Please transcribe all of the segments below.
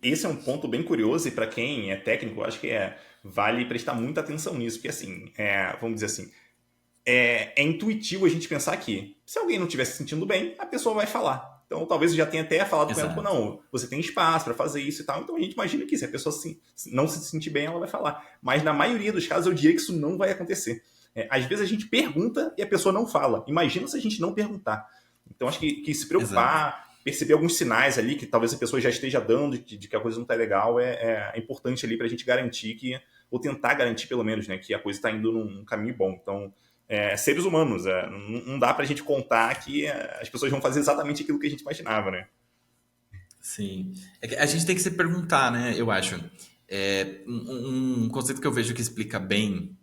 esse é um ponto bem curioso e para quem é técnico, eu acho que vale prestar muita atenção nisso, porque assim, vamos dizer assim, é intuitivo a gente pensar que se alguém não estiver se sentindo bem, a pessoa vai falar. Então, talvez eu já tenha até falado com ela, tipo, Exato. não, você tem espaço para fazer isso e tal. Então, a gente imagina que se a pessoa não se sentir bem, ela vai falar. Mas na maioria dos casos, eu diria que isso não vai acontecer. Às vezes a gente pergunta e a pessoa não fala. Imagina se a gente não perguntar. Então, acho que se Exato. preocupar, perceber alguns sinais ali que talvez a pessoa já esteja dando de que a coisa não está legal, é importante ali para a gente garantir que, ou tentar garantir pelo menos, né, que a coisa está indo num caminho bom. Então, seres humanos. Não dá pra gente contar que as pessoas vão fazer exatamente aquilo que a gente imaginava, né? Sim. É que a gente tem que se perguntar, né? Eu acho. Um conceito que eu vejo que explica bem,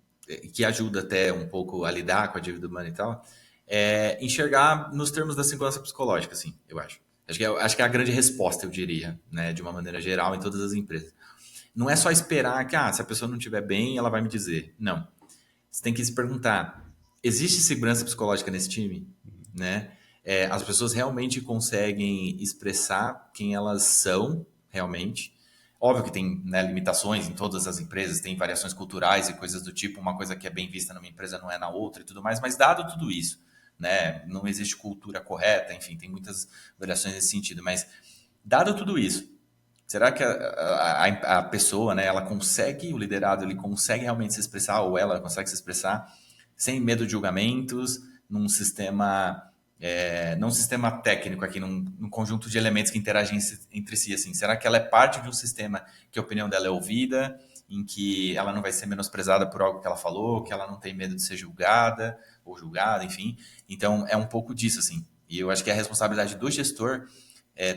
que ajuda até um pouco a lidar com a dívida humana e tal, é enxergar nos termos da segurança psicológica, assim, eu acho. Acho que é a grande resposta, eu diria, né? De uma maneira geral, em todas as empresas. Não é só esperar que, se a pessoa não estiver bem, ela vai me dizer. Não. Você tem que se perguntar: existe segurança psicológica nesse time? Né? As pessoas realmente conseguem expressar quem elas são realmente. Óbvio que tem, né, limitações em todas as empresas, tem variações culturais e coisas do tipo, uma coisa que é bem vista numa empresa não é na outra e tudo mais, mas dado tudo isso, né, não existe cultura correta, enfim, tem muitas variações nesse sentido, mas dado tudo isso, será que a pessoa, né, ela consegue, o liderado, ele consegue realmente se expressar, ou ela consegue se expressar sem medo de julgamentos, num sistema, não um sistema técnico aqui, num conjunto de elementos que interagem entre si, assim. Será que ela é parte de um sistema que a opinião dela é ouvida, em que ela não vai ser menosprezada por algo que ela falou, que ela não tem medo de ser julgada, ou julgada, enfim. Então, é um pouco disso, assim. E eu acho que é a responsabilidade do gestor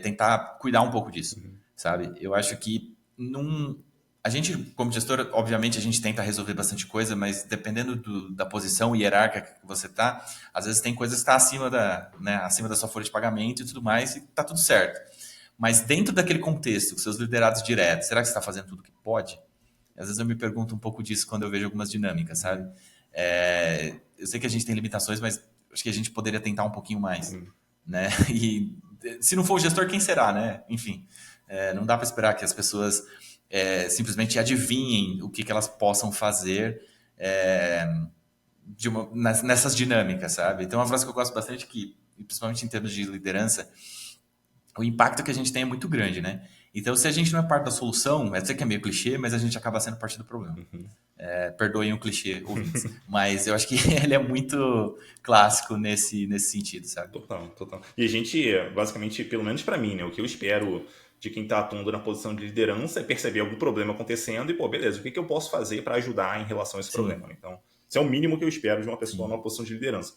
tentar cuidar um pouco disso, sabe? Eu acho que a gente, como gestor, obviamente a gente tenta resolver bastante coisa, mas dependendo da posição hierárquica que você tá, às vezes tem coisas que está acima da sua folha de pagamento e tudo mais, e tá tudo certo. Mas dentro daquele contexto, com seus liderados diretos, será que você está fazendo tudo que pode? Às vezes eu me pergunto um pouco disso quando eu vejo algumas dinâmicas, sabe? Eu sei que a gente tem limitações, mas acho que a gente poderia tentar um pouquinho mais, né? E se não for o gestor, quem será, né? Enfim, não dá para esperar que as pessoas simplesmente adivinhem o que elas possam fazer é, nessas dinâmicas, sabe? Tem uma frase que eu gosto bastante que, principalmente em termos de liderança, o impacto que a gente tem é muito grande, né? Então, se a gente não é parte da solução, eu sei que é meio clichê, mas a gente acaba sendo parte do problema. Perdoem o clichê, ouvintes. Mas eu acho que ele é muito clássico nesse sentido, sabe? Total, total. E a gente, basicamente, pelo menos pra mim, né? O que eu espero de quem tá atuando na posição de liderança é perceber algum problema acontecendo e, pô, beleza, o que eu posso fazer para ajudar em relação a esse problema, Sim, né? Então, isso é o mínimo que eu espero de uma pessoa numa sim. posição de liderança.